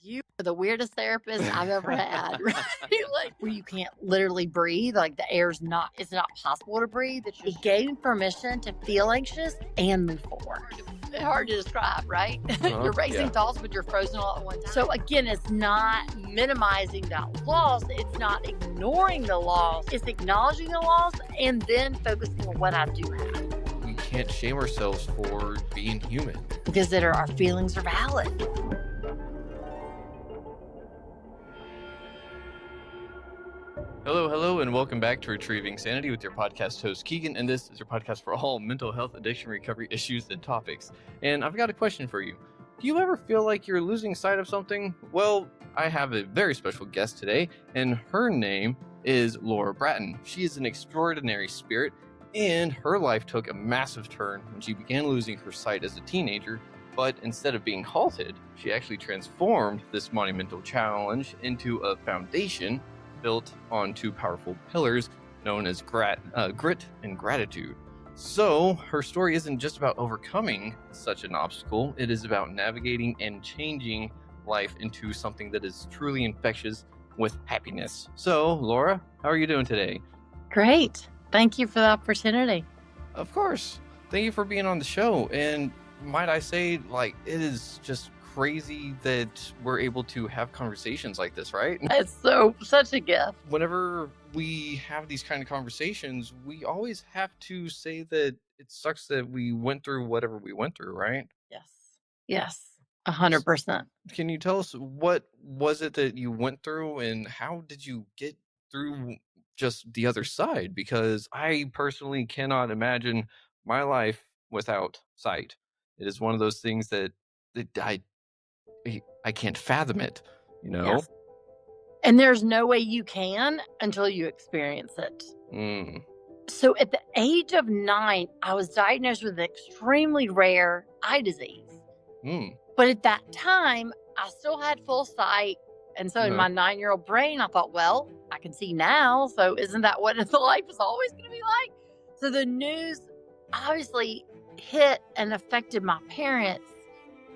You are the weirdest therapist I've ever had, right? Like where you can't literally breathe, like the air's not, it's not possible to breathe. It's just gaining permission to feel anxious and move forward. It's hard to describe, right? You're racing thoughts, but you're frozen all at one time. So again, it's not minimizing that loss. It's not ignoring the loss. It's acknowledging the loss and then focusing on what I do have. We can't shame ourselves for being human. Because our feelings are valid. Hello, and welcome back to Retrieving Sanity with your podcast host, Keegan, and this is your podcast for all mental health, addiction, recovery issues, and topics. And I've got a question for you. Do you ever feel like you're losing sight of something? Well, I have a very special guest today, and her name is Laura Bratton. She is an extraordinary spirit, and her life took a massive turn when she began losing her sight as a teenager. But instead of being halted, she actually transformed this monumental challenge into a foundation built on two powerful pillars known as grit and gratitude. So her story isn't just about overcoming such an obstacle, it is about navigating and changing life into something that is truly infectious with happiness. So Laura, how are you doing today? Great. Thank you for the opportunity. Of course. Thank you for being on the show. And might I say, like, it is just crazy that we're able to have conversations like this, right? It's such a gift. Whenever we have these kind of conversations, we always have to say that it sucks that we went through whatever we went through, right? Yes, 100%. Can you tell us what was it that you went through and how did you get through just the other side? Because I personally cannot imagine my life without sight. It is one of those things that I can't fathom it, you know? Yes. And there's no way you can until you experience it. So at the age of 9, I was diagnosed with an extremely rare eye disease. But at that time, I still had full sight. And so in my 9-year-old brain, I thought, well, I can see now. So isn't that what life is always going to be like? So the news obviously hit and affected my parents.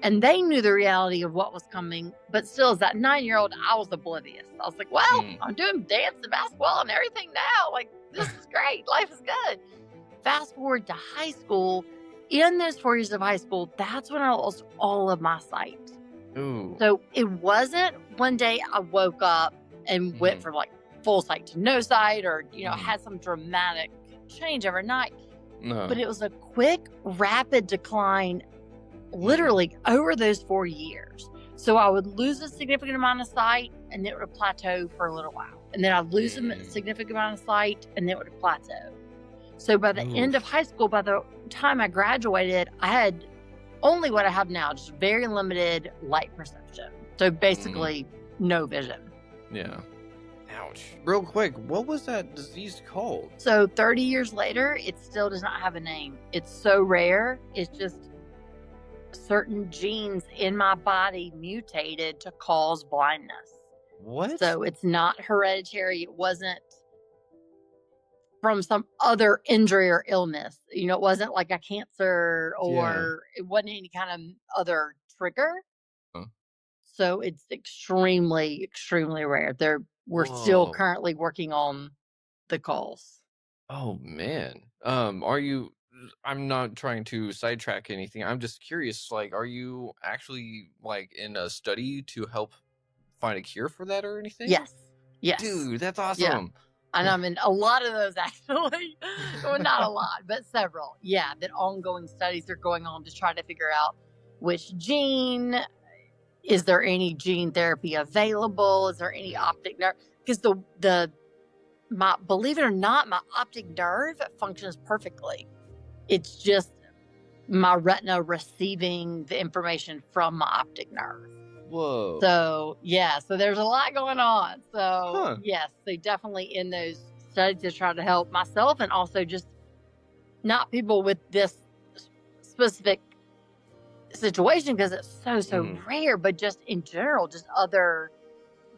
And they knew the reality of what was coming. But still, as that 9-year-old, I was oblivious. I was like, well, I'm doing dance and basketball and everything now. Like, this is great. Life is good. Fast forward to high school. In those 4 years of high school, that's when I lost all of my sight. Ooh. So it wasn't one day I woke up and went from like full sight to no sight or, had some dramatic change overnight. No. But it was a quick, rapid decline literally over those 4 years. So I would lose a significant amount of sight and then it would plateau for a little while. And then I'd lose a significant amount of sight and then it would plateau. So by the end of high school, by the time I graduated, I had only what I have now, just very limited light perception. So basically no vision. Yeah. Ouch. Real quick, what was that disease called? So 30 years later, it still does not have a name. It's so rare. It's just certain genes in my body mutated to cause blindness. What? So it's not hereditary. It wasn't from some other injury or illness. It wasn't like a cancer or it wasn't any kind of other trigger. So it's extremely, extremely rare. We're still currently working on the cause. Oh man. I'm not trying to sidetrack anything. I'm just curious, like, are you actually like in a study to help find a cure for that or anything? Yes. Dude, that's awesome. Yeah. And I'm in a lot of those actually. Well, not a lot, but several. Yeah, that ongoing studies are going on to try to figure out which gene, is there any gene therapy available? Is there any optic nerve? Because believe it or not, my optic nerve functions perfectly. It's just my retina receiving the information from my optic nerve. Whoa. So, so there's a lot going on. So, yes, they definitely in those studies to try to help myself and also just not people with this specific situation because it's so rare, but just in general, just other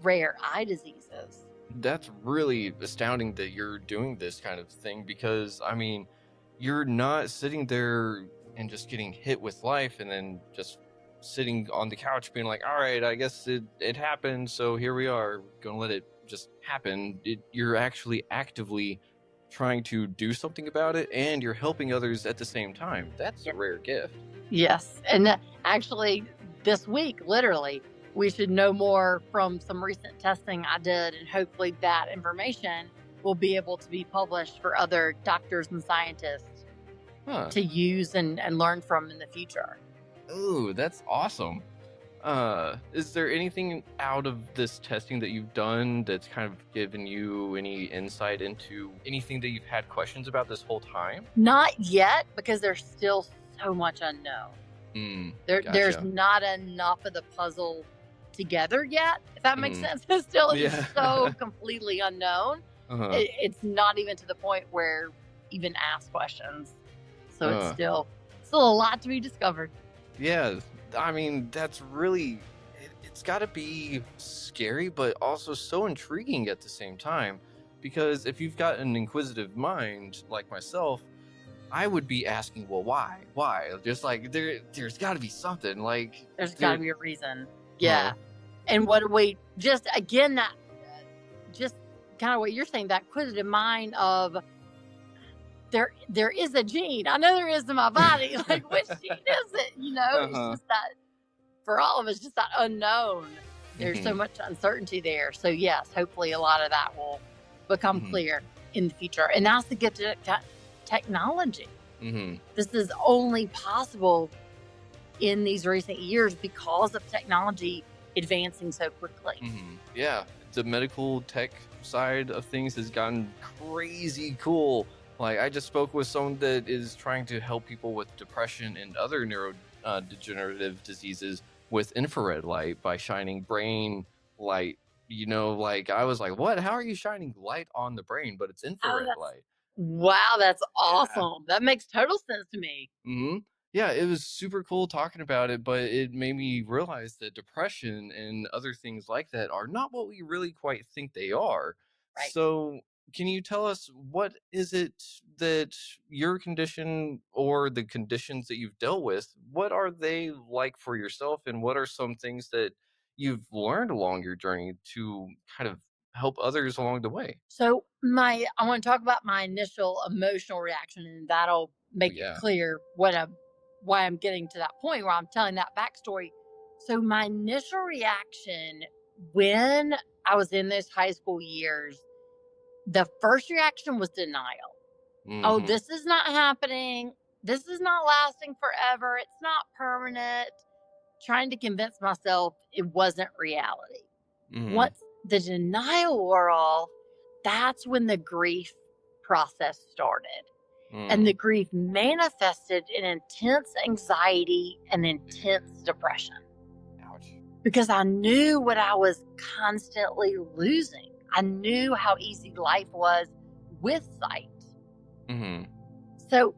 rare eye diseases. That's really astounding that you're doing this kind of thing because, I mean, you're not sitting there and just getting hit with life and then just sitting on the couch being like, all right, I guess it happened, so here we are, gonna let it just happen. You're actually actively trying to do something about it, and you're helping others at the same time. That's a rare gift. Yes. And actually, this week, literally, we should know more from some recent testing I did, and hopefully that information will be able to be published for other doctors and scientists to use and learn from in the future. Ooh, that's awesome. Is there anything out of this testing that you've done that's kind of given you any insight into anything that you've had questions about this whole time? Not yet, because there's still so much unknown. Gotcha. There's not enough of the puzzle together yet, if that makes sense. It's still so completely unknown. It's not even to the point where even ask questions. So it's still a lot to be discovered. Yeah, I mean, that's really, it's got to be scary, but also so intriguing at the same time. Because if you've got an inquisitive mind like myself, I would be asking, well, why? Just like, there's got to be something. Like, there's got to be a reason. Yeah. And what we just, again, that just kind of what you're saying, that inquisitive mind of, there is a gene. I know there is in my body. Like, which gene is it? You know, it's just that, for all of us, just that unknown. There's so much uncertainty there. So yes, hopefully a lot of that will become clear in the future. And that's the gift of technology. This is only possible in these recent years because of technology advancing so quickly. Yeah, the medical tech side of things has gotten crazy cool. Like, I just spoke with someone that is trying to help people with depression and other neurodegenerative diseases with infrared light by shining brain light. You know, like, I was like, what? How are you shining light on the brain? But it's infrared light. Wow, that's awesome. Yeah. That makes total sense to me. Yeah, it was super cool talking about it, but it made me realize that depression and other things like that are not what we really quite think they are. Right. So can you tell us, what is it that your condition or the conditions that you've dealt with, what are they like for yourself, and what are some things that you've learned along your journey to kind of help others along the way? So I want to talk about my initial emotional reaction, and that'll make it clear why I'm getting to that point where I'm telling that backstory. So my initial reaction when I was in those high school years, the first reaction was denial. Oh, this is not happening. This is not lasting forever. It's not permanent. Trying to convince myself it wasn't reality. Once the denial wore off, that's when the grief process started. And the grief manifested in intense anxiety and intense depression. Ouch. Because I knew what I was constantly losing. I knew how easy life was with sight. So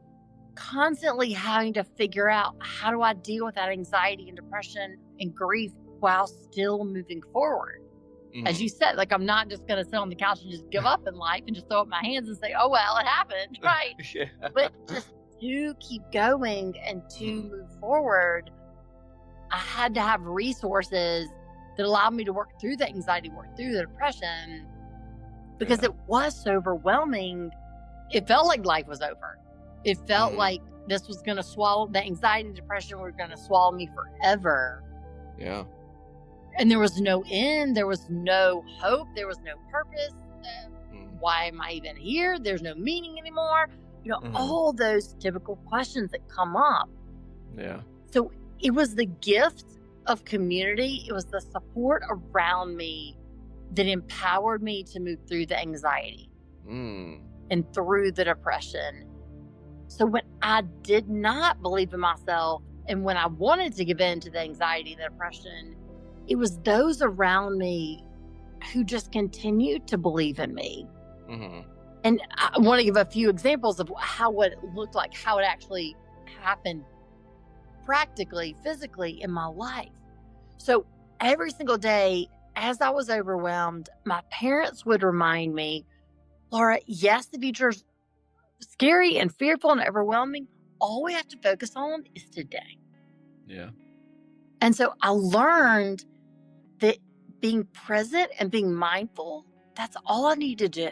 constantly having to figure out, how do I deal with that anxiety and depression and grief while still moving forward? As you said, like, I'm not just going to sit on the couch and just give up in life and just throw up my hands and say, oh, well, it happened, right? But just to keep going and to move forward, I had to have resources that allowed me to work through the anxiety, work through the depression, because it was so overwhelming. It felt like life was over. It felt like this was going to swallow, the anxiety and depression were going to swallow me forever. Yeah. And there was no end. There was no hope. There was no purpose. Why am I even here? There's no meaning anymore. You know, all those typical questions that come up. Yeah. So it was the gift of community. It was the support around me that empowered me to move through the anxiety and through the depression. So when I did not believe in myself, and when I wanted to give in to the anxiety and the depression, it was those around me who just continued to believe in me. And I want to give a few examples of how it looked like, how it actually happened practically, physically in my life. So every single day, as I was overwhelmed, my parents would remind me, Laura, yes, the future's scary and fearful and overwhelming. All we have to focus on is today. Yeah. And so I learned that being present and being mindful, that's all I need to do.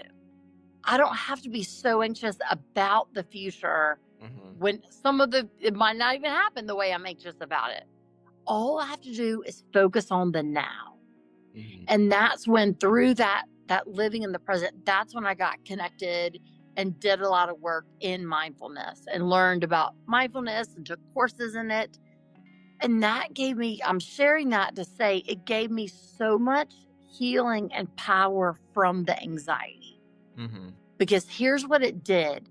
I don't have to be so anxious about the future when it might not even happen the way I'm anxious about it. All I have to do is focus on the now. And that's when through that living in the present, that's when I got connected and did a lot of work in mindfulness and learned about mindfulness and took courses in it. And that gave me, I'm sharing that to say it gave me so much healing and power from the anxiety. Because here's what it did.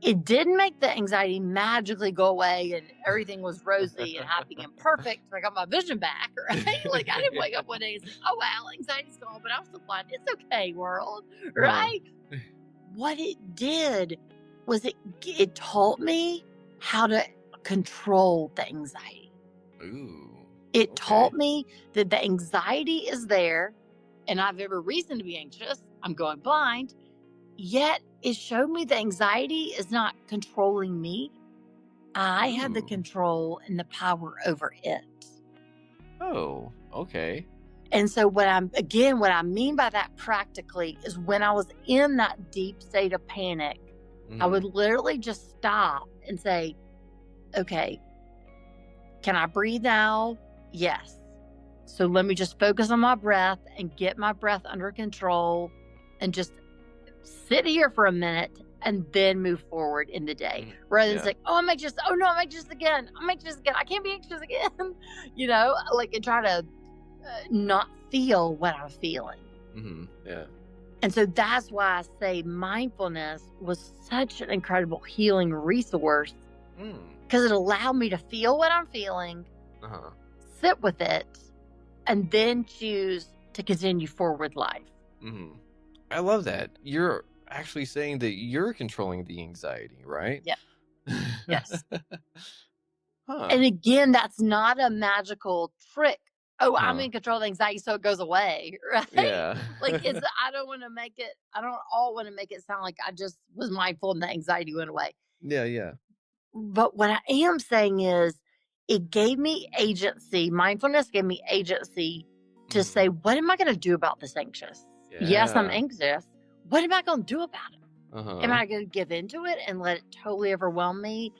It didn't make the anxiety magically go away and everything was rosy and happy and perfect. I got my vision back, right? Like I didn't wake up one day and say, oh, wow, anxiety's gone, but I'm still blind. It's okay, world, right? What it did was it taught me how to control the anxiety. It taught me that the anxiety is there and I have every reason to be anxious. I'm going blind. Yet it showed me the anxiety is not controlling me. I have the control and the power over it. Oh, okay. And so what I mean by that practically is when I was in that deep state of panic, I would literally just stop and say, okay, can I breathe now? Yes. So let me just focus on my breath and get my breath under control and just sit here for a minute and then move forward in the day rather than say, oh, I'm anxious. Oh no, I'm anxious again. I can't be anxious again. And try to not feel what I'm feeling. Yeah. And so that's why I say mindfulness was such an incredible healing resource because it allowed me to feel what I'm feeling, sit with it, and then choose to continue forward life. I love that. You're actually saying that you're controlling the anxiety, right? Yeah. Yes. And again, that's not a magical trick. Oh, I'm in control of anxiety, so it goes away, right? Yeah. I don't all want to make it sound like I just was mindful and the anxiety went away. Yeah. But what I am saying is it gave me agency. Mindfulness gave me agency to say, what am I going to do about this anxious? Yeah. Yes, I'm anxious. What am I going to do about it? Am I going to give into it and let it totally overwhelm me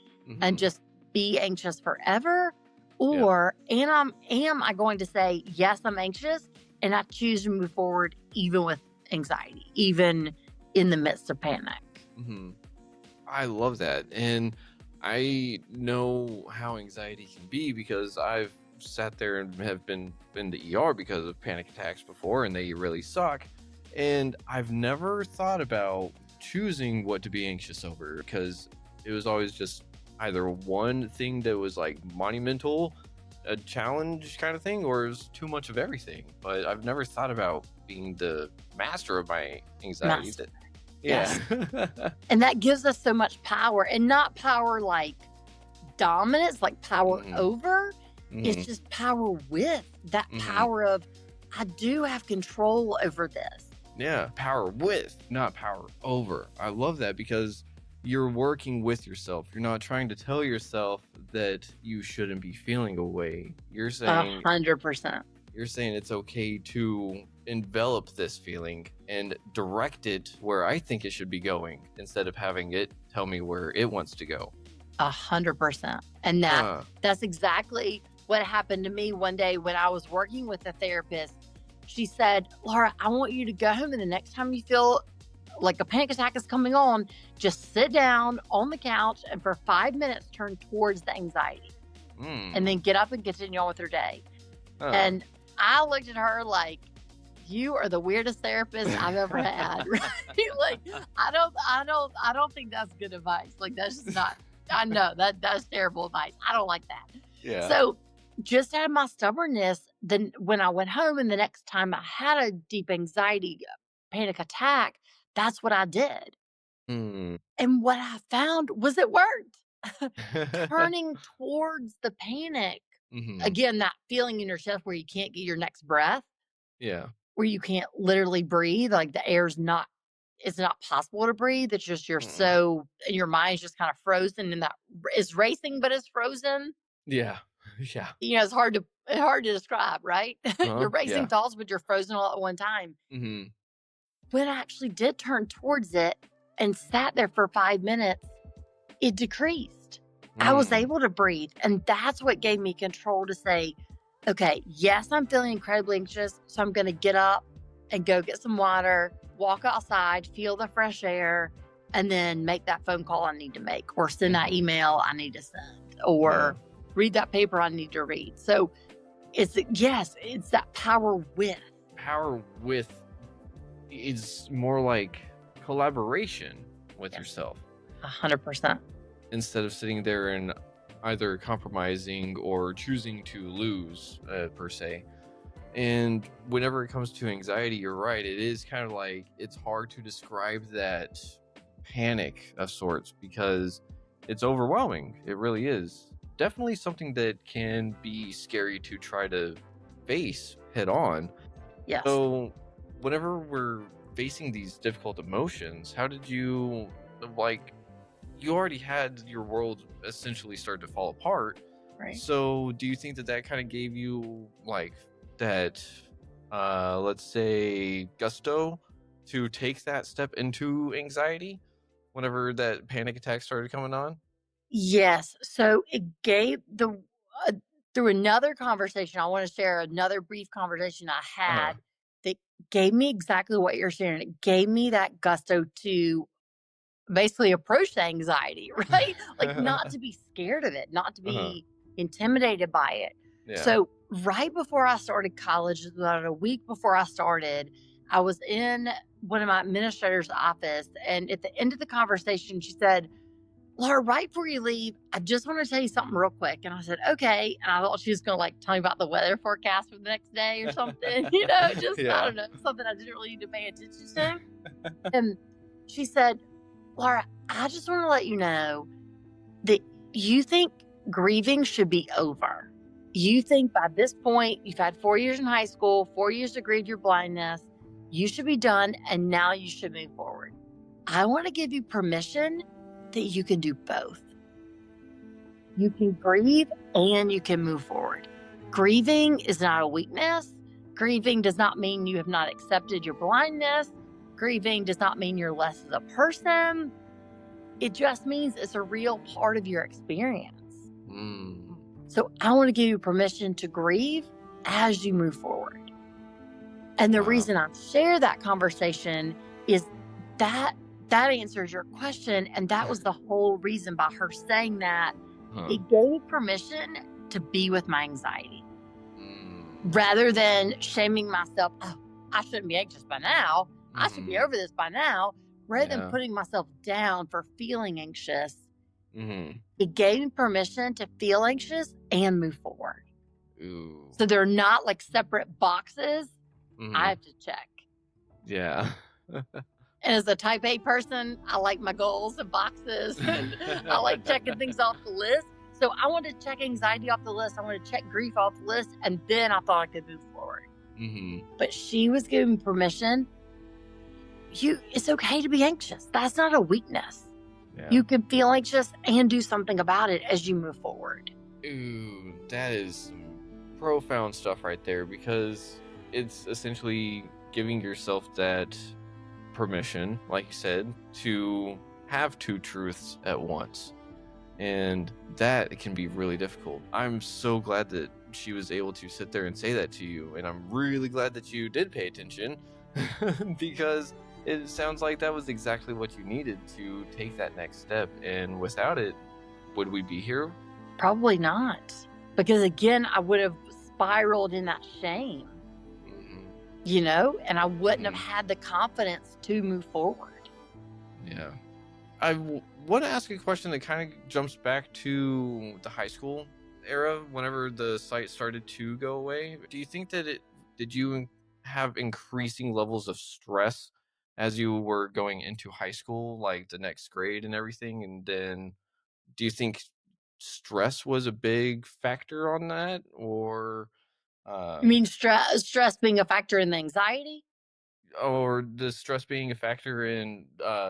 and just be anxious forever? Or am I going to say, yes, I'm anxious, and I choose to move forward even with anxiety, even in the midst of panic? I love that. And I know how anxiety can be because I've sat there and have been in the ER because of panic attacks before, and they really suck. And I've never thought about choosing what to be anxious over because it was always just either one thing that was like monumental, a challenge kind of thing, or it was too much of everything. But I've never thought about being the master of my anxiety. Yes. And that gives us so much power, and not power like dominance, like power over. It's just power with that power of, I do have control over this. Yeah. Power with, not power over. I love that because you're working with yourself. You're not trying to tell yourself that you shouldn't be feeling a way. You're saying 100%. You're saying it's okay to envelop this feeling and direct it where I think it should be going instead of having it tell me where it wants to go. 100%. And that's exactly what happened to me one day when I was working with a therapist. She said, Laura, I want you to go home, and the next time you feel like a panic attack is coming on, just sit down on the couch and for 5 minutes turn towards the anxiety and then get up and continue on with your day. And I looked at her like, you are the weirdest therapist I've ever had. Right? Like, I don't think that's good advice. Like, that's just not, I know that's terrible advice. I don't like that. Yeah. So just out of my stubbornness, then when I went home and the next time I had a deep anxiety panic attack, that's what I did. And what I found was it worked. Turning towards the panic. Again, that feeling in your chest where you can't get your next breath. Yeah. Where you can't literally breathe. Like the air's not, it's not possible to breathe. It's just you're so, and your mind's just kind of frozen, and that is racing, but it's frozen. Yeah. Yeah. You know, it's hard hard to describe, right? You're racing Yeah. thoughts, but you're frozen all at one time. Mm-hmm. When I actually did turn towards it and sat there for 5 minutes, it decreased. I was able to breathe. And that's what gave me control to say, okay, yes, I'm feeling incredibly anxious. So I'm going to get up and go get some water, walk outside, feel the fresh air, and then make that phone call I need to make, or send that email I need to send, or read that paper I need to read. So it's that power with. Power with is more like collaboration with yourself. 100%. Instead of sitting there and either compromising or choosing to lose, per se. And whenever it comes to anxiety, you're right. It is kind of like, it's hard to describe that panic of sorts because it's overwhelming. It really is. Definitely something that can be scary to try to face head on. Yes. So whenever we're facing these difficult emotions, how did you, like, you already had your world essentially start to fall apart. Right. So do you think that that kind of gave you like that, let's say, gusto to take that step into anxiety whenever that panic attack started coming on? Yes. So it gave through another conversation, I want to share another brief conversation I had that gave me exactly what you're sharing. It gave me that gusto to basically approach the anxiety, right? Like not to be scared of it, not to be intimidated by it. Yeah. So right before I started college, about a week before I started, I was in one of my administrator's office, and at the end of the conversation, she said, "Laura, right before you leave, I just want to tell you something real quick." And I said, "Okay." And I thought she was going to like tell me about the weather forecast for the next day or something, just, I don't know, something I didn't really need to pay attention to. And she said, "Laura, I just want to let you know that you think grieving should be over. You think by this point, you've had 4 years in high school, 4 years to grieve your blindness. You should be done, and now you should move forward. I want to give you permission that you can do both. You can grieve and you can move forward. Grieving is not a weakness. Grieving does not mean you have not accepted your blindness. Grieving does not mean you're less as a person. It just means it's a real part of your experience. So I want to give you permission to grieve as you move forward." And the reason I share that conversation is that answers your question. And that was the whole reason by her saying that. It gave permission to be with my anxiety rather than shaming myself. "Oh, I shouldn't be anxious by now. I should be over this by now." Rather than putting myself down for feeling anxious, it gave me permission to feel anxious and move forward. Ooh. So they're not like separate boxes I have to check. Yeah. And as a type A person, I like my goals and boxes, and I like checking things off the list. So I wanted to check anxiety off the list. I wanted to check grief off the list. And then I thought I could move forward. But she was giving me permission. It's okay to be anxious. That's not a weakness. Yeah. You can feel anxious and do something about it as you move forward. Ooh, that is some profound stuff right there, because it's essentially giving yourself that permission, like you said, to have two truths at once. And that can be really difficult. I'm so glad that she was able to sit there and say that to you. And I'm really glad that you did pay attention because it sounds like that was exactly what you needed to take that next step. And without it, would we be here? Probably not. Because again, I would have spiraled in that shame, and I wouldn't have had the confidence to move forward. Yeah. I want to ask a question that kind of jumps back to the high school era, whenever the site started to go away. Do you think that did you have increasing levels of stress as you were going into high school, like the next grade and everything? And then do you think stress was a big factor on that? Or you mean stress being a factor in the anxiety? Or the stress being a factor in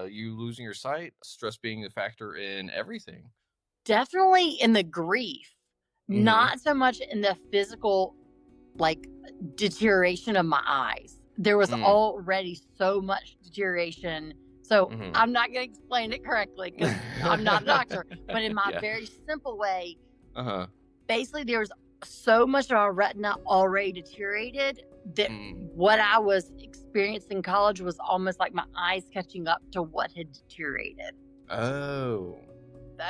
you losing your sight, stress being a factor in everything? Definitely in the grief. not so much in the physical, like, deterioration of my eyes. There was already so much deterioration. So I'm not going to explain it correctly because I'm not a doctor. But in my very simple way, basically there was so much of our retina already deteriorated that what I was experiencing in college was almost like my eyes catching up to what had deteriorated. Oh.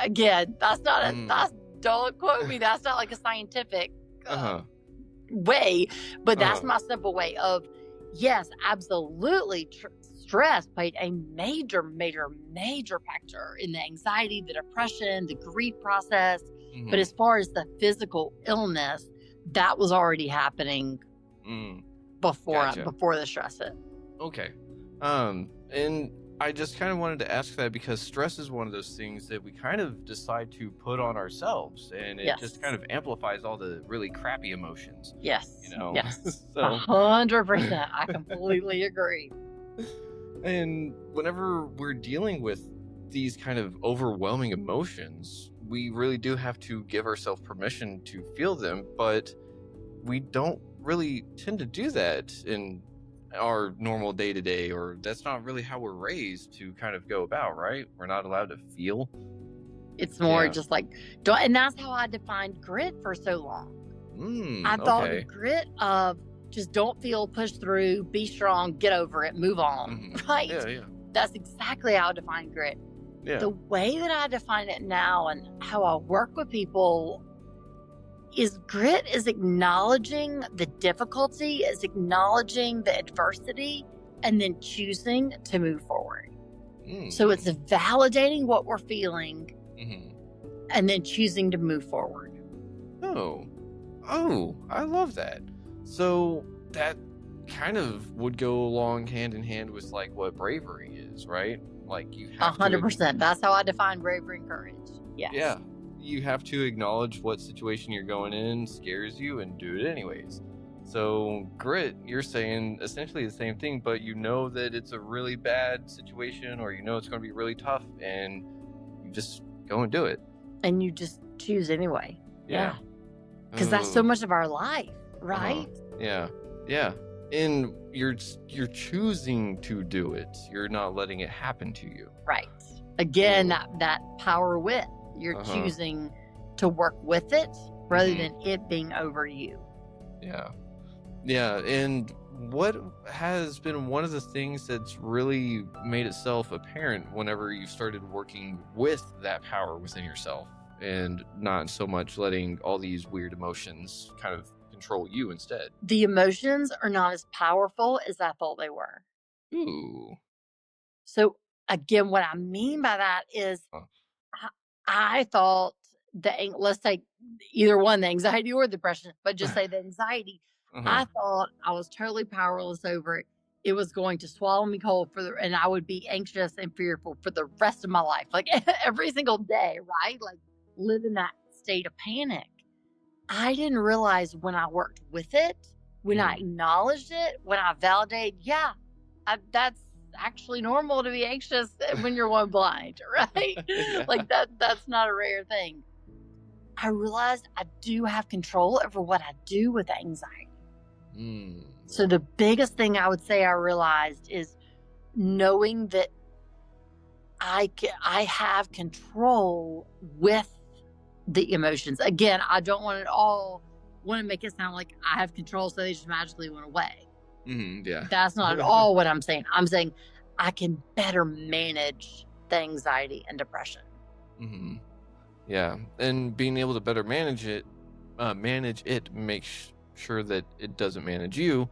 Again, that's not don't quote me. That's not like a scientific way, but that's my simple way of, yes, absolutely. Stress played a major factor in the anxiety, the depression, the grief process. But as far as the physical illness, that was already happening before the stress hit. Okay. And I just kind of wanted to ask that because stress is one of those things that we kind of decide to put on ourselves, and it just kind of amplifies all the really crappy emotions. Yes. You know? Yes. So 100%. I completely agree. And whenever we're dealing with these kind of overwhelming emotions, we really do have to give ourselves permission to feel them, but we don't really tend to do that in our normal day-to-day, or that's not really how we're raised to kind of go about, right? We're not allowed to feel. It's more just like, and that's how I defined grit for so long. I thought the grit of just don't feel, push through, be strong, get over it, move on, right? Yeah. That's exactly how I define grit. Yeah. The way that I define it now and how I work with people is grit is acknowledging the difficulty, is acknowledging the adversity, and then choosing to move forward. So it's validating what we're feeling and then choosing to move forward. Oh, I love that. So that kind of would go along hand in hand with like what bravery is, right? Like you have 100%. That's how I define bravery and courage. Yes. Yeah. You have to acknowledge what situation you're going in scares you and do it anyways. So grit, you're saying essentially the same thing, but you know that it's a really bad situation, or you know it's going to be really tough, and you just go and do it. And you just choose anyway. Yeah. Because that's so much of our life, right? Yeah. And you're choosing to do it. You're not letting it happen to you. Right. Again, that power wit. You're choosing to work with it rather than it being over you. Yeah. And what has been one of the things that's really made itself apparent whenever you started working with that power within yourself and not so much letting all these weird emotions kind of control you instead? The emotions are not as powerful as I thought they were. Ooh. So again, what I mean by that is I thought let's take either one, the anxiety or the depression, but just say the anxiety. I thought I was totally powerless over it. It was going to swallow me whole and I would be anxious and fearful for the rest of my life, like every single day, right? Like live in that state of panic. I didn't realize when I worked with it, when I acknowledged it, when I validated, that's actually normal to be anxious when you're one blind, right? Like that's not a rare thing. I realized I do have control over what I do with anxiety. So the biggest thing I would say I realized is knowing that I have control with the emotions. Again, I don't want to make it sound like I have control so they just magically went away. That's not at all what I'm saying. I'm saying I can better manage the anxiety and depression. Yeah, and being able to better manage it makes sure that it doesn't manage you.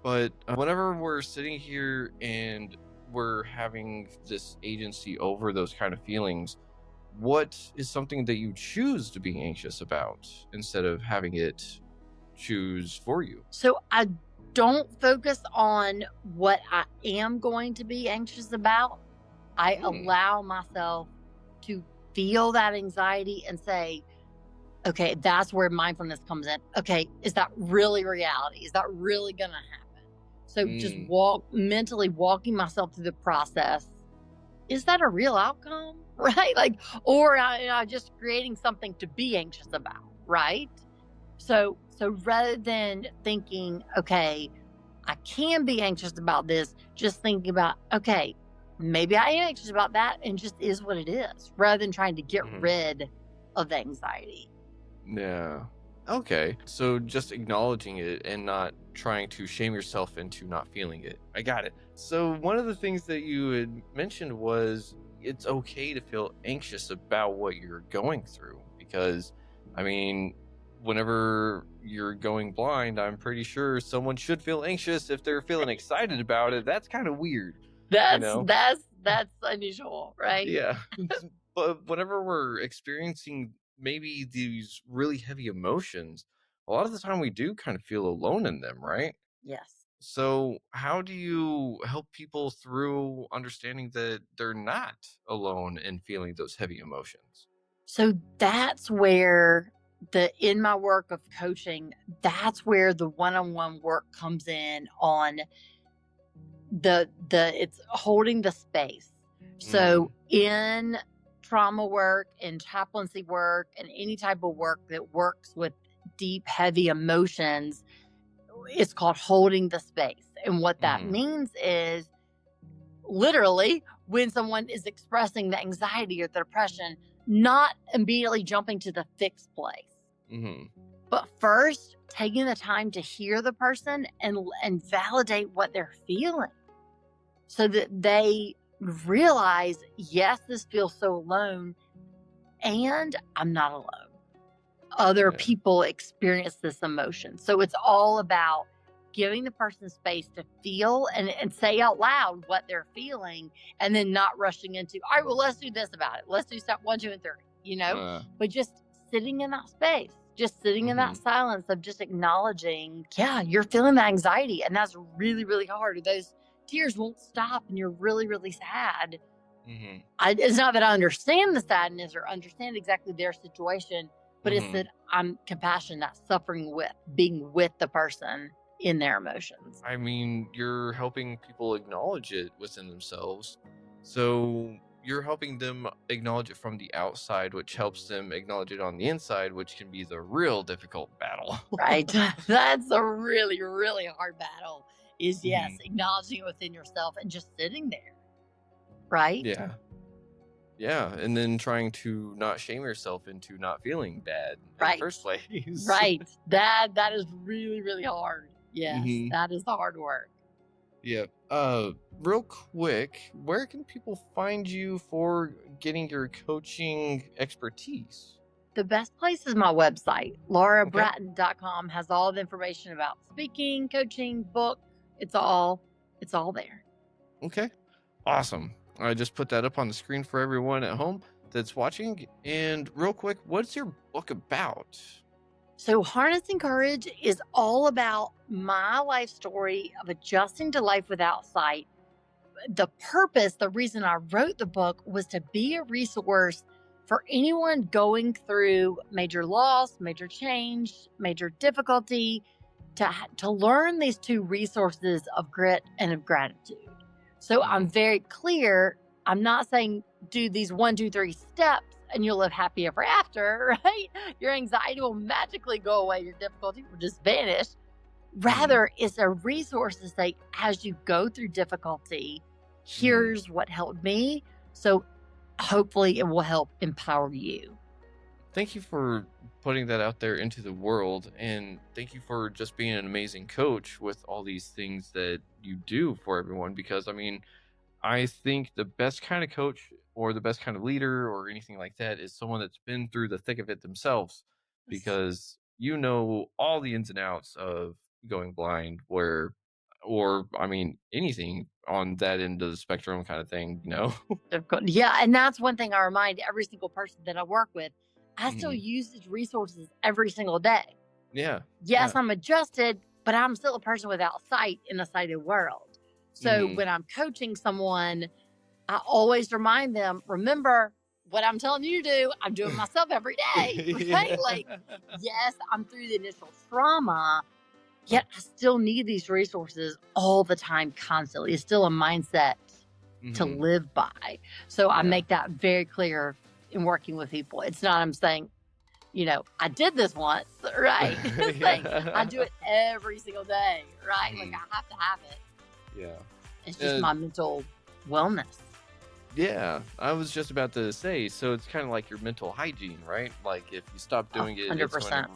But whenever we're sitting here and we're having this agency over those kind of feelings, what is something that you choose to be anxious about instead of having it choose for you? So I don't focus on what I am going to be anxious about. I allow myself to feel that anxiety and say, okay, that's where mindfulness comes in. Okay, is that really reality? Is that really going to happen? So just mentally walking myself through the process. Is that a real outcome? Right? Like, or I just creating something to be anxious about. right? So rather than thinking, okay, I can be anxious about this, just thinking about, okay, maybe I am anxious about that and just is what it is, rather than trying to get rid of the anxiety. Yeah. Okay. So just acknowledging it and not trying to shame yourself into not feeling it. I got it. So one of the things that you had mentioned was it's okay to feel anxious about what you're going through, because, I mean, whenever you're going blind, I'm pretty sure someone should feel anxious if they're feeling excited about it. That's kind of weird. That's unusual, right? Yeah. But whenever we're experiencing maybe these really heavy emotions, a lot of the time we do kind of feel alone in them, right? Yes. So how do you help people through understanding that they're not alone in feeling those heavy emotions? So that's where in my work of coaching, that's where the one-on-one work comes in on it's holding the space. So in trauma work and chaplaincy work and any type of work that works with deep, heavy emotions, it's called holding the space. And what that means is literally when someone is expressing the anxiety or the depression, not immediately jumping to the fixed place. But first, taking the time to hear the person and validate what they're feeling so that they realize, yes, this feels so alone, and I'm not alone. Other people experience this emotion. So it's all about giving the person space to feel and say out loud what they're feeling, and then not rushing into, all right, well, let's do this about it. Let's do step 1, 2, and 3, but just sitting in that space, just sitting in that silence of just acknowledging, yeah, you're feeling the anxiety. And that's really, really hard. Those tears won't stop and you're really, really sad. It's not that I understand the sadness or understand exactly their situation, but it's that I'm compassionate, not suffering with, being with the person in their emotions. I mean, you're helping people acknowledge it within themselves. So you're helping them acknowledge it from the outside, which helps them acknowledge it on the inside, which can be the real difficult battle. Right. That's a really, really hard battle is, yes, acknowledging it within yourself and just sitting there. Right? Yeah. Yeah. And then trying to not shame yourself into not feeling bad in the first place. Right. That is really, really hard. Yes. That is the hard work. Yeah. Real quick, where can people find you for getting your coaching expertise? The best place is my website. LauraBratton.com has all the information about speaking, coaching, book. It's all there. Okay. Awesome. I just put that up on the screen for everyone at home that's watching. And real quick, what's your book about? So Harnessing Courage is all about my life story of adjusting to life without sight. The purpose, the reason I wrote the book was to be a resource for anyone going through major loss, major change, major difficulty, to learn these two resources of grit and of gratitude. So I'm very clear. I'm not saying do these 1, 2, 3 steps and you'll live happy ever after, right? Your anxiety will magically go away. Your difficulty will just vanish. Rather, it's a resource to say, as you go through difficulty, here's what helped me. So hopefully it will help empower you. Thank you for putting that out there into the world. And thank you for just being an amazing coach with all these things that you do for everyone. Because, I mean, I think the best kind of coach or the best kind of leader or anything like that is someone that's been through the thick of it themselves, because you know all the ins and outs of going blind, or I mean, anything on that end of the spectrum kind of thing, Yeah. And that's one thing I remind every single person that I work with. I still use these resources every single day. Yeah. Yes, I'm adjusted, but I'm still a person without sight in a sighted world. So when I'm coaching someone, I always remind them, remember what I'm telling you to do, I'm doing myself every day. Right? Like, yes, I'm through the initial trauma, yet I still need these resources all the time, constantly. It's still a mindset to live by. So I make that very clear in working with people. It's not I'm saying, I did this once, right? Like, I do it every single day, right? Like, I have to have it. Yeah. It's just my mental wellness. Yeah, I was just about to say, so it's kind of like your mental hygiene, right? Like, if you stop doing it, 100%.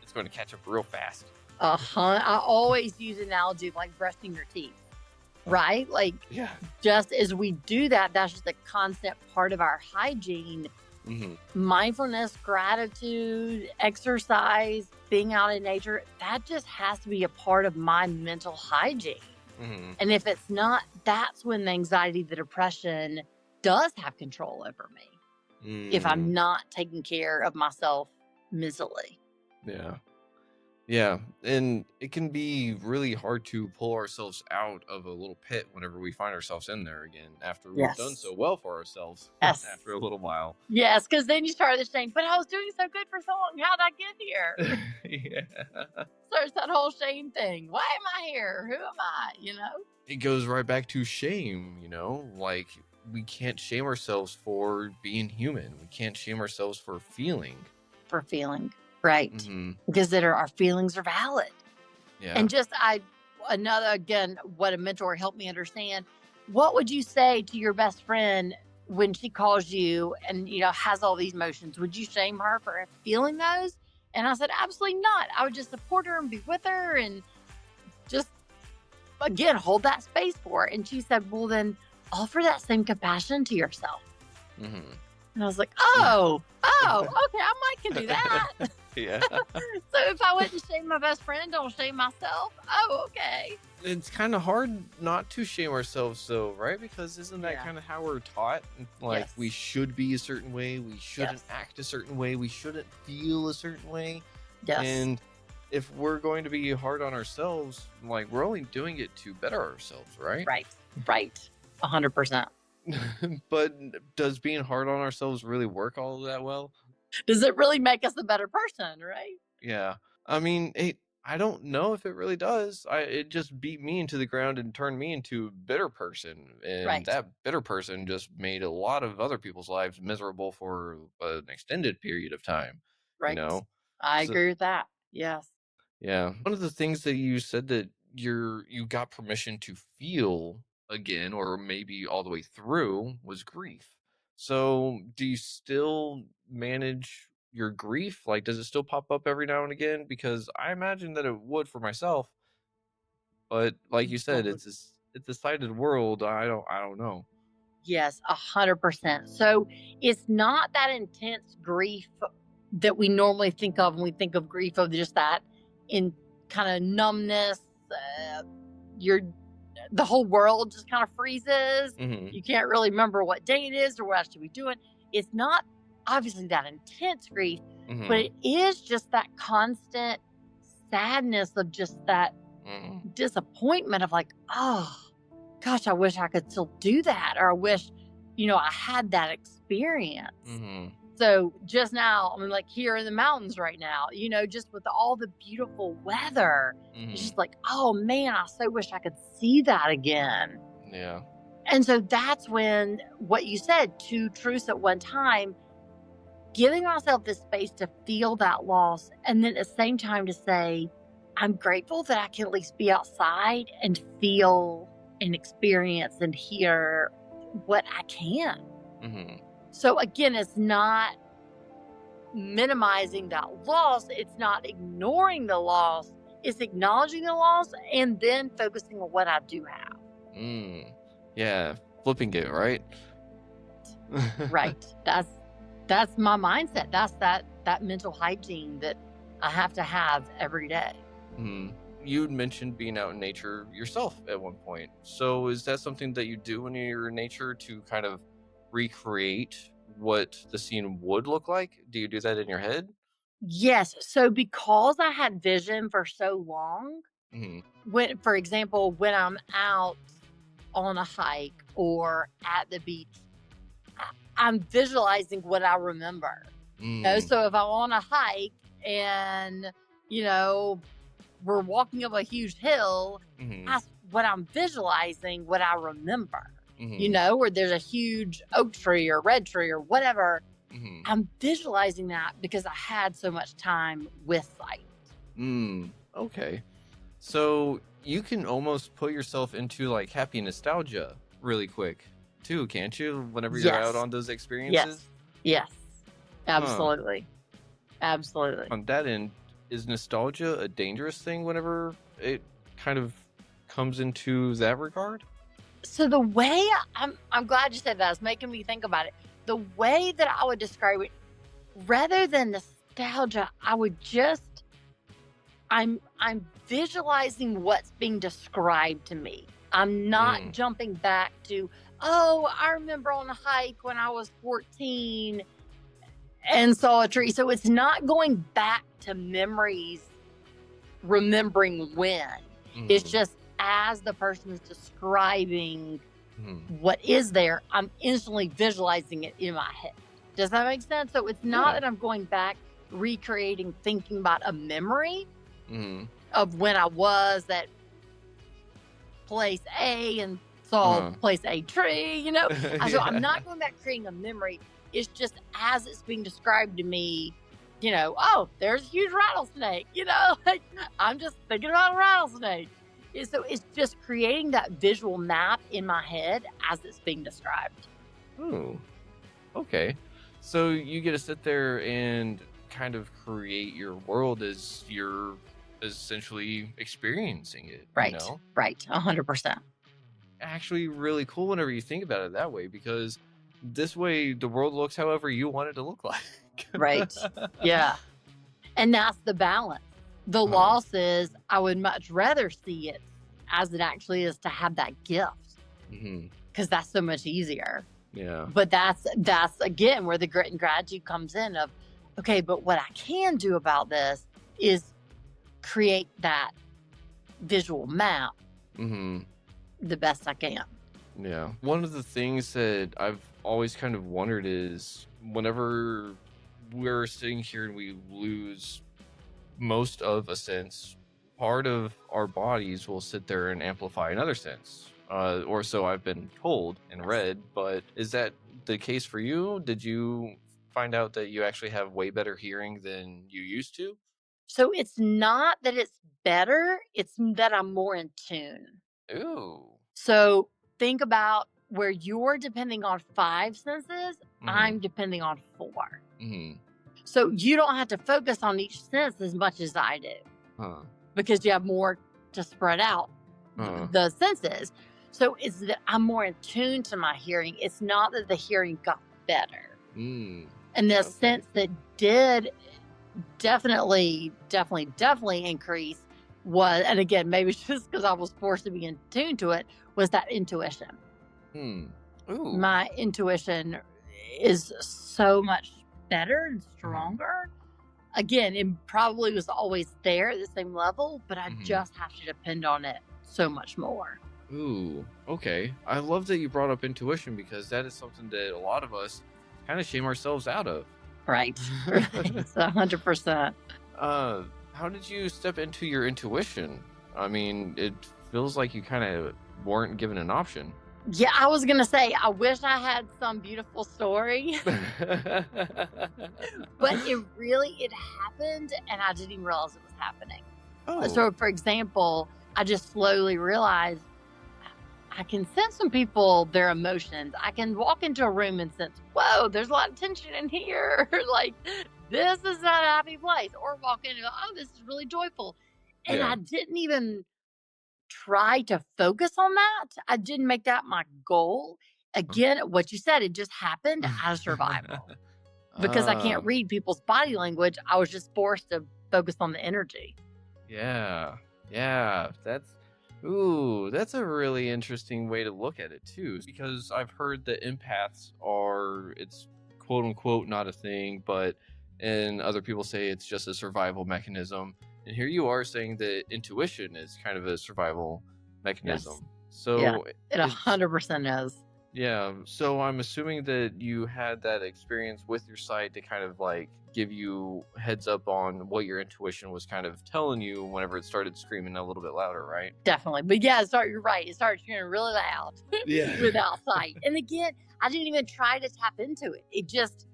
it's going to catch up real fast. I always use an analogy of like brushing your teeth, right? Like, just as we do that, that's just a constant part of our hygiene. Mindfulness, gratitude, exercise, being out in nature, that just has to be a part of my mental hygiene. And if it's not, that's when the anxiety, the depression does have control over me. If I'm not taking care of myself mentally. Yeah, and it can be really hard to pull ourselves out of a little pit whenever we find ourselves in there again after we've done so well for ourselves after a little while. Yes, because then you start to think, but I was doing so good for so long. How'd I get here? So it's that whole shame thing. Why am I here? Who am I? It goes right back to shame, like we can't shame ourselves for being human. We can't shame ourselves for feeling. Right. Because our feelings are valid. Yeah. And just what a mentor helped me understand. What would you say to your best friend when she calls you and, has all these emotions? Would you shame her for feeling those? And I said, absolutely not. I would just support her and be with her and just, again, hold that space for her. And she said, well, then offer that same compassion to yourself. And I was like, okay, I might can do that. Yeah. So if I wouldn't shame my best friend, don't shame myself. Oh, okay. It's kind of hard not to shame ourselves, though, right? Because isn't that kind of how we're taught? Like, we should be a certain way. We shouldn't act a certain way. We shouldn't feel a certain way. Yes. And if we're going to be hard on ourselves, like, we're only doing it to better ourselves, right? Right. 100%. But does being hard on ourselves really work all that well? Does it really make us a better person, right? Yeah. I mean, I don't know if it really does. It just beat me into the ground and turned me into a bitter person. And that bitter person just made a lot of other people's lives miserable for an extended period of time. Right. I agree with that. Yes. Yeah. One of the things that you said that you got permission to feel again, or maybe all the way through, was grief. So do you still manage your grief? Like, does it still pop up every now and again? Because I imagine that it would for myself, but like you said, it's a sighted world. I don't know. Yes, 100%. So it's not that intense grief that we normally think of when we think of grief, of just that in kind of numbness. The whole world just kind of freezes. You can't really remember what day it is or what I should be doing. It's not obviously that intense grief, but it is just that constant sadness of just that disappointment of like, oh gosh, I wish I could still do that. Or I wish, I had that experience. So just now, I'm like here in the mountains right now, just with all the beautiful weather, it's just like, oh man, I so wish I could see that again. Yeah. And so that's when what you said, two truths at one time, giving myself this space to feel that loss. And then at the same time to say, I'm grateful that I can at least be outside and feel and experience and hear what I can. So again, it's not minimizing that loss. It's not ignoring the loss. It's acknowledging the loss and then focusing on what I do have. Yeah. Flipping it, right? Right. That's my mindset. That's that mental hygiene that I have to have every day. You mentioned being out in nature yourself at one point. So is that something that you do when you're in nature to kind of recreate what the scene would look like? Do you do that in your head? Yes. So because I had vision for so long, for example, when I'm out on a hike or at the beach, I'm visualizing what I remember. So if I'm on a hike and, we're walking up a huge hill, that's what I'm visualizing, what I remember. Where there's a huge oak tree or red tree or whatever. I'm visualizing that because I had so much time with sight. Okay. So you can almost put yourself into like happy nostalgia really quick too, can't you? Whenever you're out on those experiences? Yes. Absolutely. Absolutely. On that end, is nostalgia a dangerous thing whenever it kind of comes into that regard? So the way I'm glad you said that. It's making me think about it. The way that I would describe it, rather than nostalgia, I would just I'm visualizing what's being described to me. I'm not jumping back to, oh, I remember on a hike when I was 14 and saw a tree. So it's not going back to memories, remembering when. It's just as the person is describing what is there, I'm instantly visualizing it in my head. Does that make sense? So it's not that I'm going back, recreating, thinking about a memory of when I was at place A and saw place A tree, you know? So I'm not going back creating a memory. It's just as it's being described to me, you know, oh, there's a huge rattlesnake, you know? I'm just thinking about a rattlesnake. So it's just creating that visual map in my head as it's being described. Oh, okay. So you get to sit there and kind of create your world as you're essentially experiencing it. Right, you know? Right, 100%. Actually really cool whenever you think about it that way, because this way the world looks however you want it to look like. Right, yeah. And that's the balance. The loss is I would much rather see it as it actually is to have that gift, because that's so much easier. Yeah. But that's again where the grit and gratitude comes in of, okay, but what I can do about this is create that visual map the best I can. Yeah. One of the things that I've always kind of wondered is whenever we're sitting here and we lose most of a sense, part of our bodies will sit there and amplify another sense. Or so I've been told and read, but is that the case for you? Did you find out that you actually have way better hearing than you used to? So it's not that it's better, it's that I'm more in tune. Ooh. So think about where you're depending on 5 senses, I'm depending on 4. So you don't have to focus on each sense as much as I do. Because you have more to spread out the senses. So it's that I'm more in tune to my hearing. It's not that the hearing got better. And the sense that did definitely increase was, and again, maybe it's just because I was forced to be in tune to it, was that intuition. Ooh. My intuition is so much better and stronger. Again, it probably was always there at the same level, but I just have to depend on it so much more. Ooh, okay. I love that you brought up intuition, because that is something that a lot of us kind of shame ourselves out of. Right. It's 100%. How did you step into your intuition? I mean, it feels like you kind of weren't given an option. Yeah, I was going to say, I wish I had some beautiful story. But it happened, and I didn't even realize it was happening. So, for example, I just slowly realized I can sense from people their emotions. I can walk into a room and sense, whoa, there's a lot of tension in here. Like, this is not a happy place. Or walk in and go, oh, this is really joyful. And I didn't even try to focus on that. I didn't make that my goal. Again, what you said, it just happened out of survival. Because I can't read people's body language, I was just forced to focus on the energy. Yeah. That's a really interesting way to look at it too, because I've heard that empaths it's quote unquote not a thing, and other people say it's just a survival mechanism. And here you are saying that intuition is kind of a survival mechanism. Yes. So it 100% is. Yeah. So I'm assuming that you had that experience with your sight to kind of like give you heads up on what your intuition was kind of telling you whenever it started screaming a little bit louder, right? Definitely. But yeah, you're right. It started screaming really loud without sight. And again, I didn't even try to tap into it. It just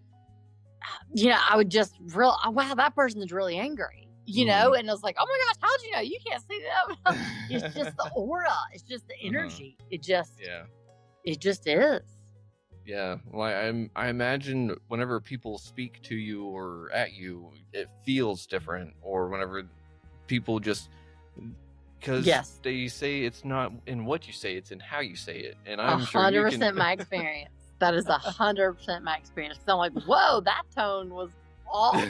I would just wow, that person's really angry, and I was like, oh my gosh, how'd you know? You can't see them. It's just the aura. It's just the energy. It just is. Yeah. Well, I imagine whenever people speak to you or at you, it feels different, or whenever people just, because they say it's not in what you say, it's in how you say it. And I'm sure 100% my experience. That is 100% my experience. So I'm like, whoa, that tone was off.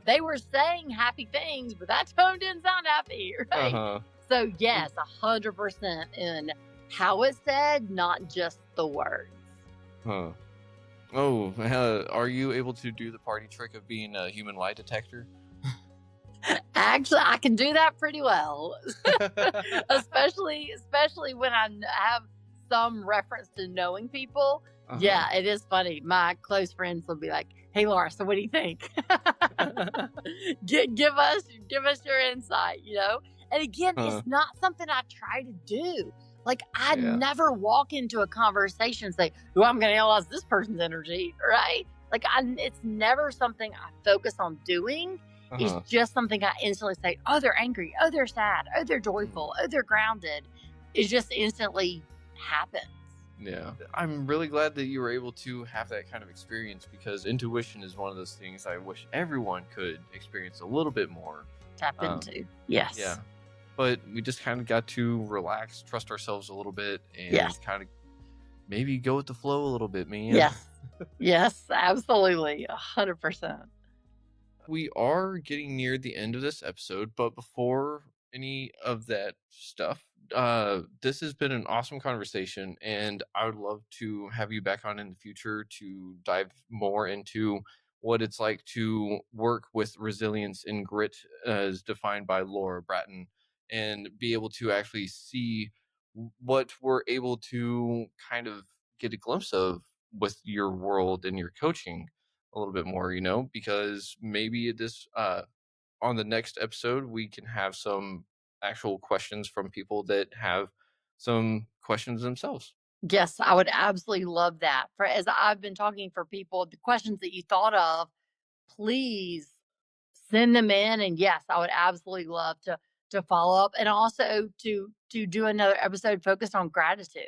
They were saying happy things, but that tone didn't sound happy, right? So yes, 100% in how it's said, not just the words. Oh, are you able to do the party trick of being a human lie detector? Actually, I can do that pretty well, especially when I have some reference to knowing people. Yeah, it is funny. My close friends will be like, "Hey, Laura, so what do you think? give us your insight." And again, it's not something I try to do. Like, I never walk into a conversation and say, "Well, I'm going to analyze this person's energy," right? Like, it's never something I focus on doing. It's just something I instantly say, "Oh, they're angry. Oh, they're sad. Oh, they're joyful. Oh, they're grounded." It just instantly happens. Yeah. I'm really glad that you were able to have that kind of experience, because intuition is one of those things I wish everyone could experience a little bit more. Tap into. Yes. Yeah. But we just kind of got to relax, trust ourselves a little bit, and kind of maybe go with the flow a little bit, man. Yes. Yes, absolutely. 100%. We are getting near the end of this episode, but before any of that stuff, this has been an awesome conversation, and I would love to have you back on in the future to dive more into what it's like to work with resilience and grit as defined by Laura Bratton, and be able to actually see what we're able to kind of get a glimpse of with your world and your coaching a little bit more, because maybe this on the next episode we can have some actual questions from people that have some questions themselves. Yes, I would absolutely love that. As I've been talking for people, the questions that you thought of, please send them in. And yes, I would absolutely love to follow up, and also to do another episode focused on gratitude.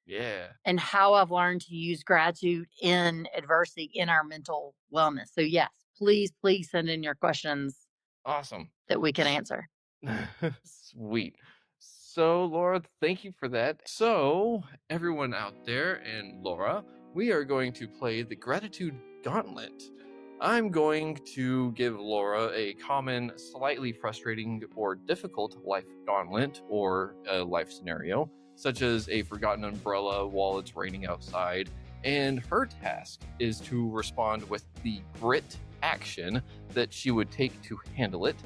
Yeah. And how I've learned to use gratitude in adversity in our mental wellness. So yes, please send in your questions. Awesome. That we can answer. Sweet. So, Laura, thank you for that. So, everyone out there and Laura, we are going to play the Gratitude Gauntlet. I'm going to give Laura a common, slightly frustrating or difficult life gauntlet or a life scenario, such as a forgotten umbrella while it's raining outside, and her task is to respond with the grit action that she would take to handle it,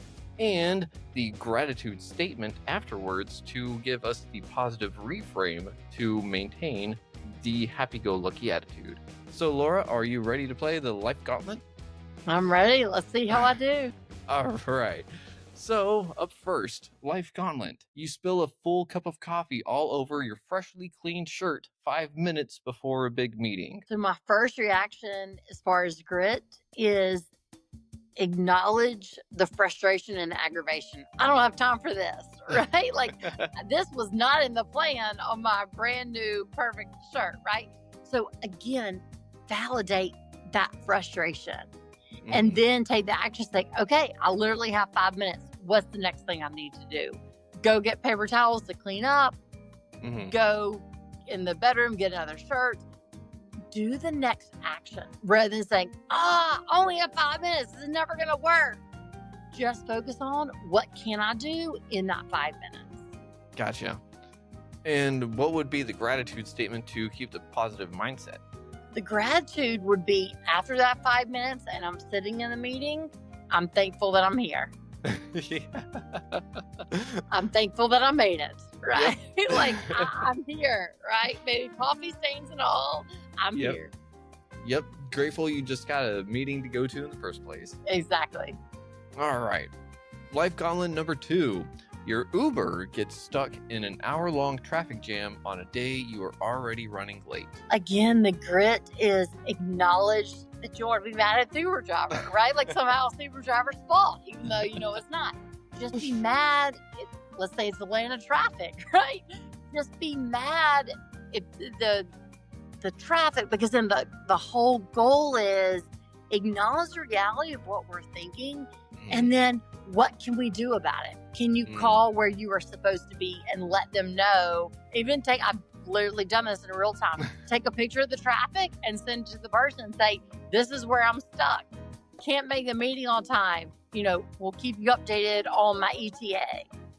and the gratitude statement afterwards to give us the positive reframe to maintain the happy-go-lucky attitude. So, Laura, are you ready to play the life gauntlet? I'm ready. Let's see how I do. All right. So, up first, life gauntlet. You spill a full cup of coffee all over your freshly cleaned shirt 5 minutes before a big meeting. So my first reaction as far as grit is acknowledge the frustration and aggravation. I don't have time for this, right? Like, this was not in the plan on my brand new perfect shirt, right? So again, validate that frustration. And then take the action, say, okay, I literally have 5 minutes. What's the next thing I need to do? Go get paper towels to clean up. Go in the bedroom, get another shirt. Do the next action rather than saying, only have 5 minutes. This is never going to work. Just focus on what can I do in that 5 minutes. Gotcha. And what would be the gratitude statement to keep the positive mindset? The gratitude would be after that 5 minutes and I'm sitting in the meeting, I'm thankful that I'm here. I'm thankful that I made it, right? Yep. Like, I'm here, right? Maybe coffee stains and all, I'm here. Yep. Grateful you just got a meeting to go to in the first place. Exactly. All right. Life gauntlet number 2. Your Uber gets stuck in an hour-long traffic jam on a day you are already running late. Again, the grit is acknowledge that you want to be mad at the Uber driver, right? Like somehow it's the Uber driver's fault, even though you know it's not. Just be mad. Let's say it's Atlanta traffic, right? Just be mad if the traffic, because then the whole goal is acknowledge the reality of what we're thinking, and then what can we do about it? Can you call where you are supposed to be and let them know? I've literally done this in real time. Take a picture of the traffic and send it to the person and say, this is where I'm stuck. Can't make the meeting on time. We'll keep you updated on my ETA.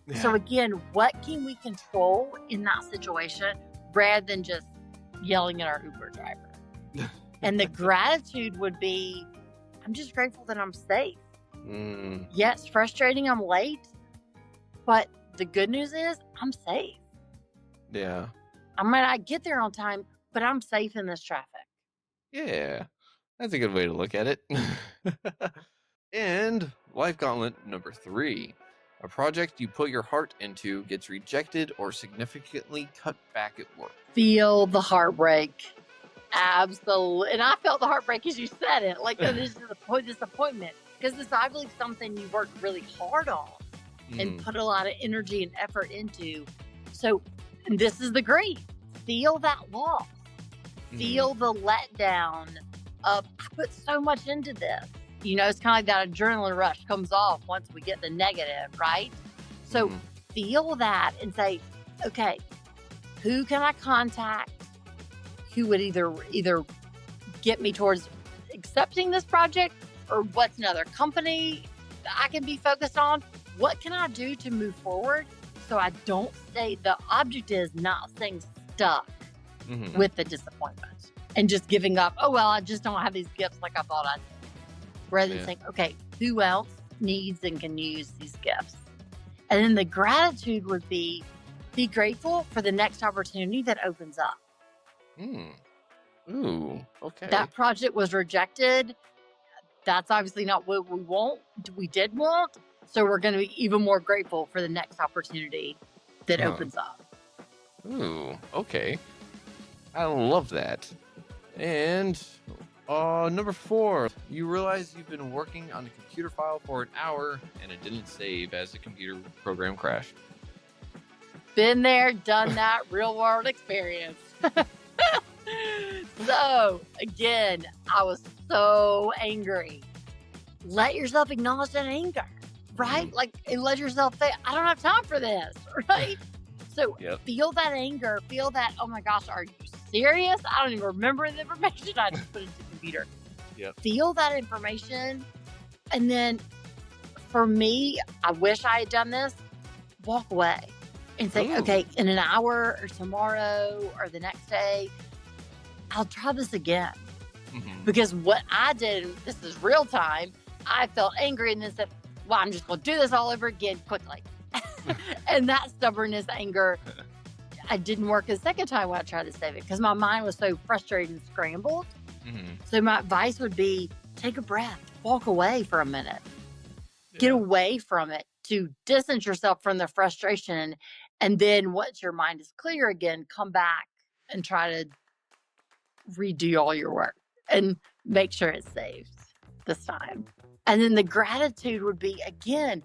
Yeah. So again, what can we control in that situation rather than just yelling at our Uber driver? And the gratitude would be, I'm just grateful that I'm safe. Yeah, it's frustrating I'm late, but the good news is I'm safe. Yeah. I might not get there on time, but I'm safe in this traffic. Yeah, that's a good way to look at it. And Life Gauntlet number 3. A project you put your heart into gets rejected or significantly cut back at work. Feel the heartbreak. Absolutely. And I felt the heartbreak as you said it. Like, this is the disappointment. Because it's obviously something you worked really hard on and put a lot of energy and effort into. So this is the grief. Feel that loss. Feel the letdown of, I put so much into this. It's kind of like that adrenaline rush comes off once we get the negative, right? So feel that and say, okay, who can I contact? Who would either get me towards accepting this project, or what's another company I can be focused on? What can I do to move forward so I don't stay? The object is not staying stuck with the disappointment and just giving up. Oh, well, I just don't have these gifts like I thought I did. Rather than saying, okay, who else needs and can use these gifts? And then the gratitude would be grateful for the next opportunity that opens up. Ooh, okay. That project was rejected. That's obviously not what we did want. So we're going to be even more grateful for the next opportunity that opens up. Ooh, okay. I love that. And number 4, you realize you've been working on a computer file for an hour and it didn't save as the computer program crashed. Been there, done that, real world experience. So, again, I was so angry. Let yourself acknowledge that anger, right? Like, and let yourself say, I don't have time for this, right? So, feel that anger. Feel that, oh my gosh, are you serious? I don't even remember the information I just put into the computer. Feel that information. And then, for me, I wish I had done this. Walk away and say, okay, in an hour or tomorrow or the next day, I'll try this again. Because what I did, this is real time, I felt angry and then said, well, I'm just going to do this all over again quickly. And that stubbornness, anger, I didn't work the second time when I tried to save it because my mind was so frustrated and scrambled. So my advice would be take a breath, walk away for a minute, get away from it to distance yourself from the frustration. And then once your mind is clear again, come back and try to redo all your work and make sure it's saved this time. And then the gratitude would be, again,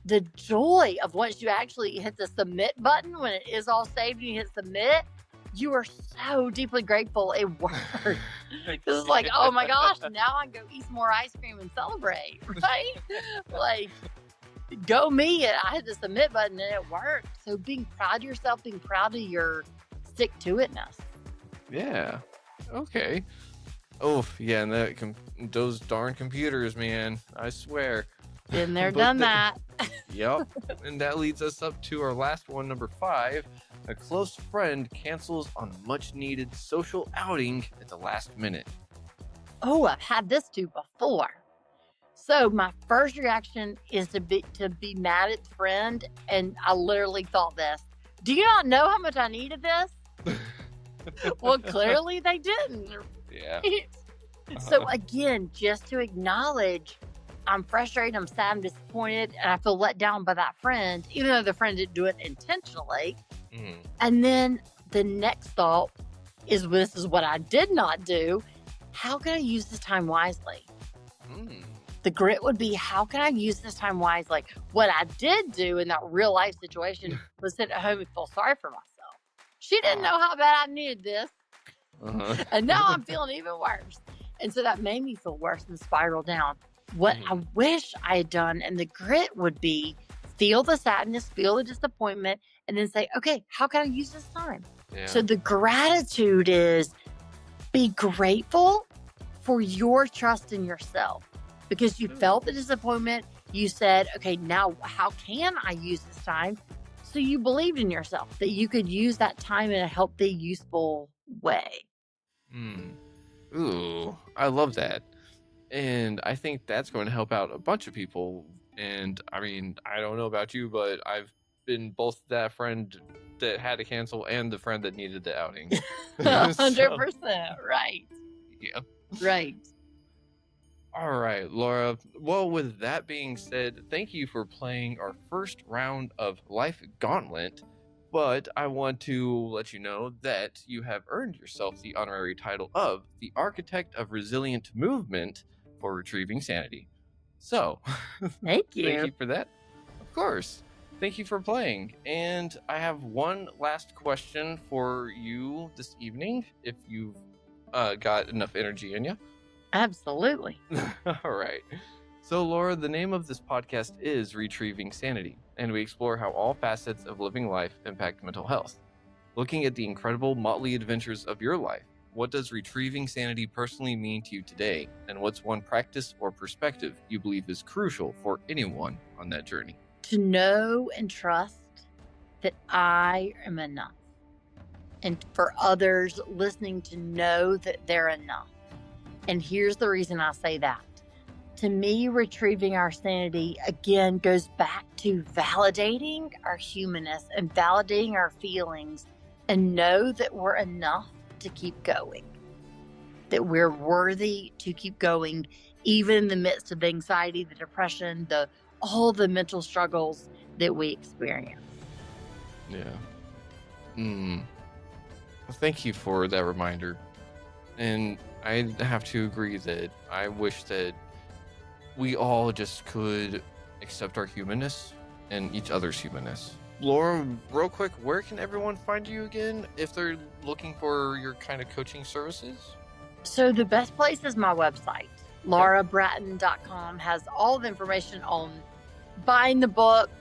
the joy of once you actually hit the submit button, when it is all saved and you hit submit, you are so deeply grateful it worked. It's like, oh my gosh, now I can go eat some more ice cream and celebrate, right? Like, go me. I hit the submit button and it worked. So being proud of yourself, being proud of your stick-to-itness. Yeah. Okay. Oh, yeah, and those darn computers, man. I swear. Been there, done that. Yep. And that leads us up to our last one, number 5. A close friend cancels on a much-needed social outing at the last minute. Oh, I've had this too before. So my first reaction is to be mad at the friend, and I literally thought this. Do you not know how much I needed this? Well, clearly they didn't. Yeah. So again, just to acknowledge I'm frustrated, I'm sad, I'm disappointed, and I feel let down by that friend, even though the friend didn't do it intentionally. And then the next thought is, this is what I did not do. how can I use this time wisely? Mm. The grit would be, how can I use this time wisely? What I did do in that real life situation was sit at home and feel sorry for myself. She didn't know how bad I needed this. Uh-huh. And now I'm feeling even worse. And so that made me feel worse and spiral down. What I wish I had done, and the grit would be, feel the sadness, feel the disappointment, and then say, okay, how can I use this time? Yeah. So the gratitude is, be grateful for your trust in yourself, because you felt the disappointment. You said, okay, now how can I use this time? So you believed in yourself that you could use that time in a healthy, useful way. Ooh, I love that. And I think that's going to help out a bunch of people. And I mean, I don't know about you, but I've been both that friend that had to cancel and the friend that needed the outing. 100%. Right. Yeah. Right. All right, Laura. Well, with that being said, thank you for playing our first round of Life Gauntlet. But I want to let you know that you have earned yourself the honorary title of the Architect of Resilient Movement for Retrieving Sanity. So, thank you. Thank you for that. Of course. Thank you for playing. And I have one last question for you this evening, if you've got enough energy in you. Absolutely. All right. So, Laura, the name of this podcast is Retrieving Sanity, and we explore how all facets of living life impact mental health. Looking at the incredible motley adventures of your life, what does retrieving sanity personally mean to you today, and what's one practice or perspective you believe is crucial for anyone on that journey? To know and trust that I am enough, and for others listening to know that they're enough. And here's the reason I say that. To me, retrieving our sanity, again, goes back to validating our humanness and validating our feelings, and know that we're enough to keep going, that we're worthy to keep going, even in the midst of the anxiety, the depression, all the mental struggles that we experience. Yeah. Well, thank you for that reminder. And I have to agree that I wish that we all just could accept our humanness and each other's humanness. Laura, real quick, where can everyone find you again if they're looking for your kind of coaching services? So the best place is my website. LauraBratton.com has all the information on buying the book,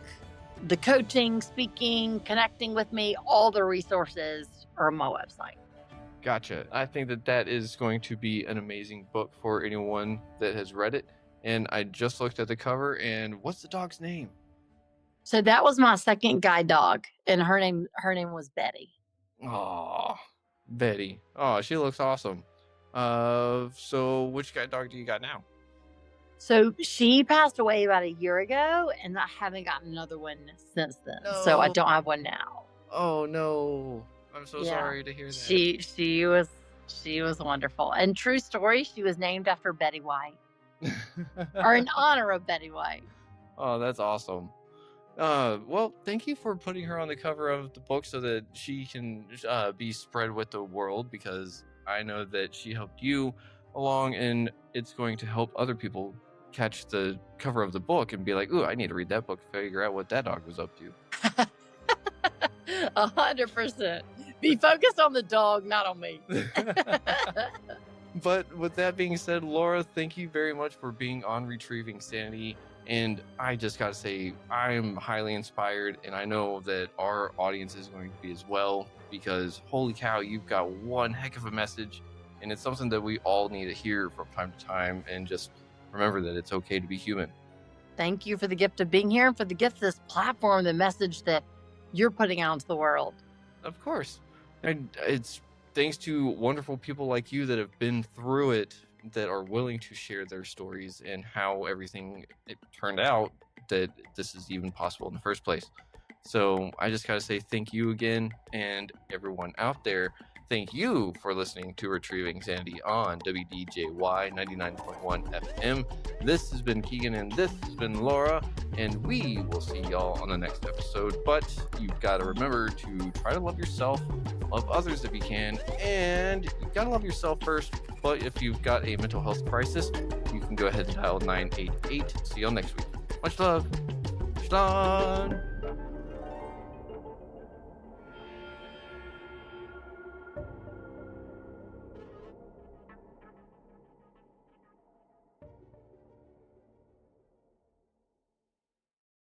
the coaching, speaking, connecting with me. All the resources are on my website. Gotcha. I think that is going to be an amazing book for anyone that has read it. And I just looked at the cover, and what's the dog's name? So that was my second guide dog, and her name was Betty. Oh, Betty. Oh, she looks awesome. So which guide dog do you got now? So she passed away about a year ago, and I haven't gotten another one since then. No. So I don't have one now. Oh no. I'm so sorry to hear that. She was wonderful. And true story, she was named after Betty White. Or in honor of Betty White. Oh, that's awesome. Well, thank you for putting her on the cover of the book so that she can be spread with the world, because I know that she helped you along, and it's going to help other people catch the cover of the book and be like, ooh, I need to read that book, figure out what that dog was up to. 100%. Be focused on the dog, not on me. But with that being said, Laura, thank you very much for being on Retrieving Sanity. And I just got to say, I'm highly inspired, and I know that our audience is going to be as well, because holy cow, you've got one heck of a message, and it's something that we all need to hear from time to time, and just remember that it's okay to be human. Thank you for the gift of being here, and for the gift of this platform, the message that you're putting out into the world. Of course. And it's thanks to wonderful people like you that have been through it, that are willing to share their stories and how everything it turned out, that this is even possible in the first place. So I just gotta say thank you again, and everyone out there, thank you for listening to Retrieving Sanity on WDJY 99.1 FM. This has been Keegan, and this has been Laura, and we will see y'all on the next episode. But you've got to remember to try to love yourself, love others if you can, and you gotta love yourself first. But if you've got a mental health crisis, you can go ahead and dial 988. See y'all next week. Much love. Shalom.